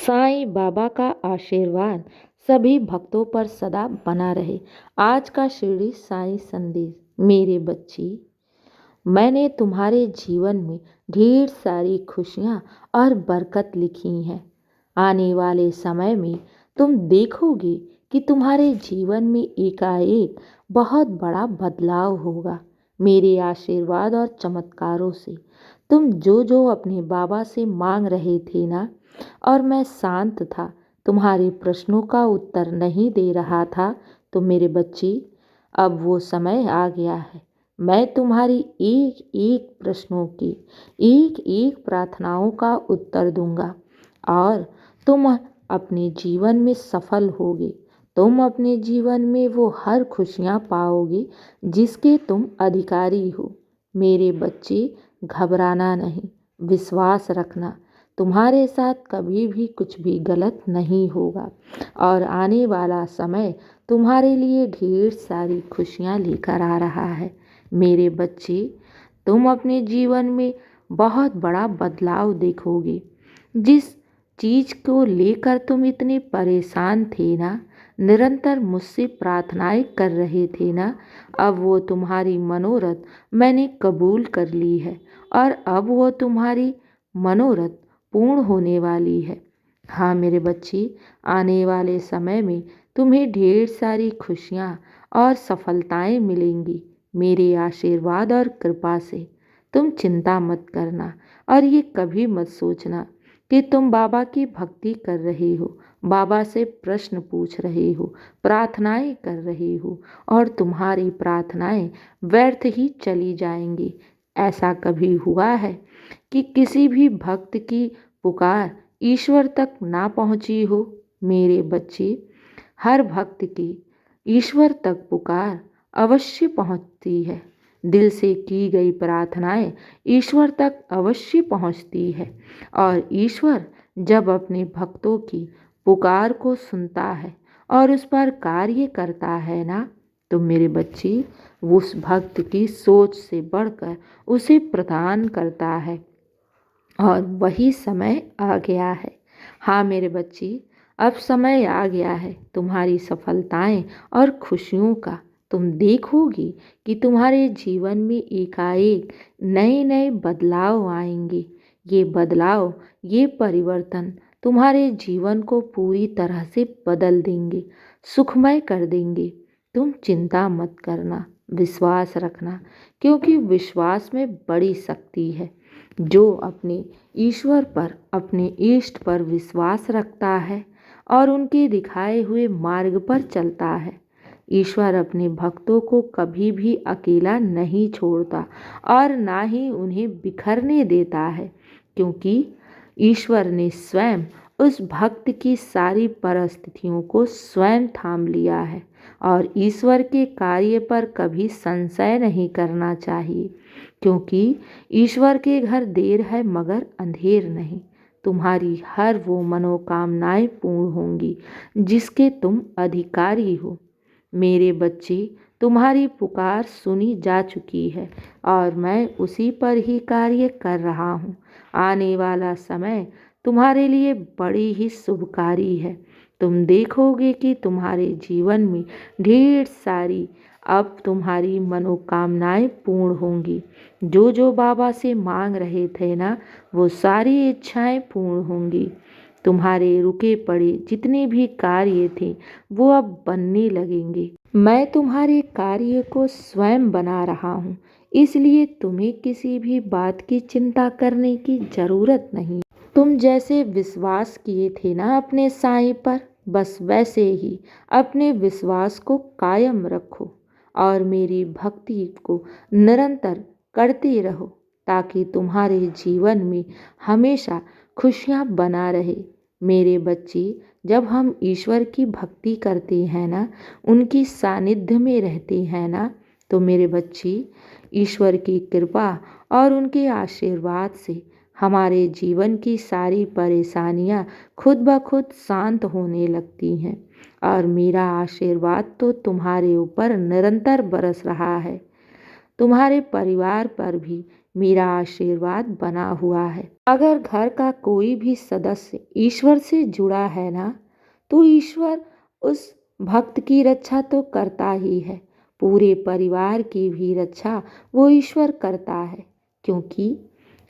साईं बाबा का आशीर्वाद सभी भक्तों पर सदा बना रहे। आज का शिरडी साईं संदेश। मेरे बच्चे, मैंने तुम्हारे जीवन में ढेर सारी खुशियाँ और बरकत लिखी हैं। आने वाले समय में तुम देखोगे कि तुम्हारे जीवन में एकाएक बहुत बड़ा बदलाव होगा। मेरे आशीर्वाद और चमत्कारों से तुम जो जो अपने बाबा से मांग रहे थे ना, और मैं शांत था, तुम्हारे प्रश्नों का उत्तर नहीं दे रहा था, तो मेरे बच्चे, अब वो समय आ गया है। मैं तुम्हारी एक एक प्रश्नों की, एक एक प्रार्थनाओं का उत्तर दूंगा और तुम अपने जीवन में सफल होगे। तुम अपने जीवन में वो हर खुशियाँ पाओगे जिसके तुम अधिकारी हो। मेरे बच्चे, घबराना नहीं, विश्वास रखना। तुम्हारे साथ कभी भी कुछ भी गलत नहीं होगा और आने वाला समय तुम्हारे लिए ढेर सारी खुशियाँ लेकर आ रहा है। मेरे बच्चे, तुम अपने जीवन में बहुत बड़ा बदलाव देखोगे। जिस चीज़ को लेकर तुम इतने परेशान थे ना, निरंतर मुझसे प्रार्थनाएं कर रहे थे ना, अब वो तुम्हारी मनोरथ मैंने कबूल कर ली है और अब वो तुम्हारी मनोरथ पूर्ण होने वाली है। हाँ मेरे बच्चे, आने वाले समय में तुम्हें ढेर सारी खुशियाँ और सफलताएं मिलेंगी मेरे आशीर्वाद और कृपा से। तुम चिंता मत करना और ये कभी मत सोचना कि तुम बाबा की भक्ति कर रहे हो, बाबा से प्रश्न पूछ रहे हो, प्रार्थनाएं कर रहे हो और तुम्हारी प्रार्थनाएं व्यर्थ ही चली जाएंगी। ऐसा कभी हुआ है कि किसी भी भक्त की पुकार ईश्वर तक ना पहुंची हो? मेरे बच्चे, हर भक्त की ईश्वर तक पुकार अवश्य पहुंचती है। दिल से की गई प्रार्थनाएं ईश्वर तक अवश्य पहुंचती है और ईश्वर जब अपने भक्तों की पुकार को सुनता है और उस पर कार्य करता है ना, तो मेरे बच्चे, वो उस भक्त की सोच से बढ़कर उसे प्रदान करता है और वही समय आ गया है। हाँ मेरे बच्चे, अब समय आ गया है तुम्हारी सफलताएं और खुशियों का। तुम देखोगी कि तुम्हारे जीवन में एकाएक नए नए बदलाव आएंगे। ये बदलाव, ये परिवर्तन तुम्हारे जीवन को पूरी तरह से बदल देंगे, सुखमय कर देंगे। तुम चिंता मत करना, विश्वास रखना, क्योंकि विश्वास में बड़ी शक्ति है। जो अपने ईश्वर पर, अपने इष्ट पर विश्वास रखता है और उनके दिखाए हुए मार्ग पर चलता है, ईश्वर अपने भक्तों को कभी भी अकेला नहीं छोड़ता और ना ही उन्हें बिखरने देता है, क्योंकि ईश्वर ने स्वयं उस भक्त की सारी परिस्थितियों को स्वयं थाम लिया है और ईश्वर के कार्य पर कभी संशय नहीं करना चाहिए, क्योंकि ईश्वर के घर देर है मगर अंधेर नहीं। तुम्हारी हर वो मनोकामनाएं पूर्ण होंगी जिसके तुम अधिकारी हो। मेरे बच्चे, तुम्हारी पुकार सुनी जा चुकी है और मैं उसी पर ही कार्य कर रहा हूँ। आने वाला समय तुम्हारे लिए बड़ी ही शुभकारी है। तुम देखोगे कि तुम्हारे जीवन में ढेर सारी अब तुम्हारी मनोकामनाएं पूर्ण होंगी। जो जो बाबा से मांग रहे थे ना, वो सारी इच्छाएं पूर्ण होंगी। तुम्हारे रुके पड़े जितने भी कार्य थे वो अब बनने लगेंगे। मैं तुम्हारे कार्य को स्वयं बना रहा हूँ, इसलिए तुम्हें किसी भी बात की चिंता करने की जरूरत नहीं। तुम जैसे विश्वास किए थे ना अपने साईं पर, बस वैसे ही अपने विश्वास को कायम रखो और मेरी भक्ति को निरंतर करते रहो, ताकि तुम्हारे जीवन में हमेशा खुशियाँ बना रहे। मेरे बच्चे, जब हम ईश्वर की भक्ति करते हैं ना, उनकी सानिध्य में रहते हैं ना, तो मेरे बच्चे, ईश्वर की कृपा और उनके आशीर्वाद से हमारे जीवन की सारी परेशानियां खुद ब खुद शांत होने लगती हैं और मेरा आशीर्वाद तो तुम्हारे ऊपर निरंतर बरस रहा है। तुम्हारे परिवार पर भी मेरा आशीर्वाद बना हुआ है। अगर घर का कोई भी सदस्य ईश्वर से जुड़ा है ना, तो ईश्वर उस भक्त की रक्षा तो करता ही है। पूरे परिवार की भी रक्षा वो ईश्वर करता है, क्योंकि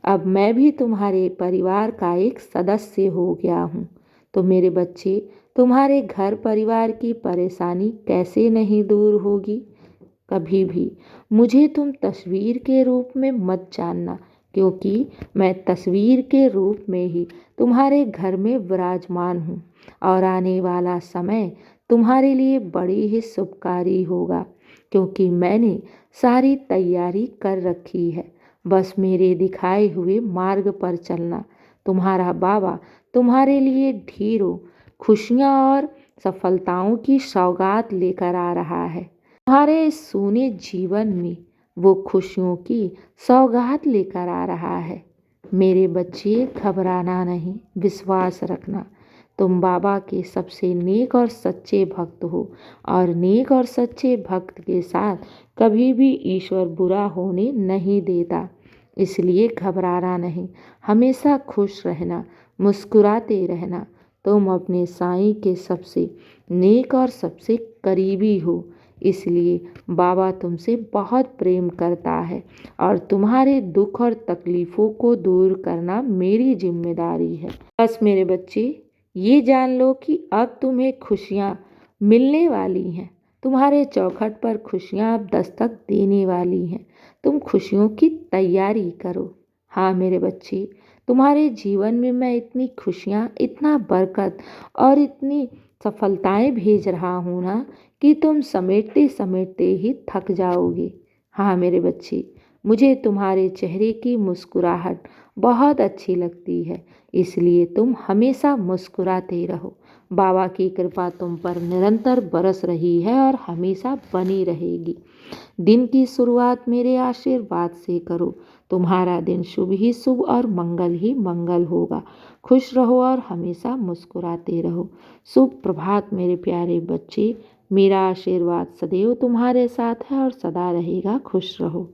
अब मैं भी तुम्हारे परिवार का एक सदस्य हो गया हूँ। तो मेरे बच्चे, तुम्हारे घर परिवार की परेशानी कैसे नहीं दूर होगी। कभी भी मुझे तुम तस्वीर के रूप में मत जानना, क्योंकि मैं तस्वीर के रूप में ही तुम्हारे घर में विराजमान हूँ और आने वाला समय तुम्हारे लिए बड़ी ही शुभकारी होगा, क्योंकि मैंने सारी तैयारी कर रखी है। बस मेरे दिखाए हुए मार्ग पर चलना। तुम्हारा बाबा तुम्हारे लिए ढेरों खुशियाँ और सफलताओं की सौगात लेकर आ रहा है। तुम्हारे इस सूने जीवन में वो खुशियों की सौगात लेकर आ रहा है। मेरे बच्चे, घबराना नहीं, विश्वास रखना। तुम बाबा के सबसे नेक और सच्चे भक्त हो, और नेक और सच्चे भक्त के साथ कभी भी ईश्वर बुरा होने नहीं देता। इसलिए घबराना नहीं, हमेशा खुश रहना, मुस्कुराते रहना। तुम अपने साईं के सबसे नेक और सबसे करीबी हो, इसलिए बाबा तुमसे बहुत प्रेम करता है और तुम्हारे दुख और तकलीफ़ों को दूर करना मेरी जिम्मेदारी है। बस मेरे बच्चे, ये जान लो कि अब तुम्हें खुशियाँ मिलने वाली हैं। तुम्हारे चौखट पर खुशियाँ अब दस्तक देने वाली हैं। तुम खुशियों की तैयारी करो। हाँ मेरे बच्चे, तुम्हारे जीवन में मैं इतनी खुशियाँ, इतना बरकत और इतनी सफलताएं भेज रहा हूँ ना, कि तुम समेटते समेटते ही थक जाओगे। हाँ मेरे बच्चे, मुझे तुम्हारे चेहरे की मुस्कुराहट बहुत अच्छी लगती है, इसलिए तुम हमेशा मुस्कुराते रहो। बाबा की कृपा तुम पर निरंतर बरस रही है और हमेशा बनी रहेगी। दिन की शुरुआत मेरे आशीर्वाद से करो। तुम्हारा दिन शुभ ही शुभ और मंगल ही मंगल होगा। खुश रहो और हमेशा मुस्कुराते रहो। शुभ प्रभात मेरे प्यारे बच्चे। मेरा आशीर्वाद सदैव तुम्हारे साथ है और सदा रहेगा। खुश रहो।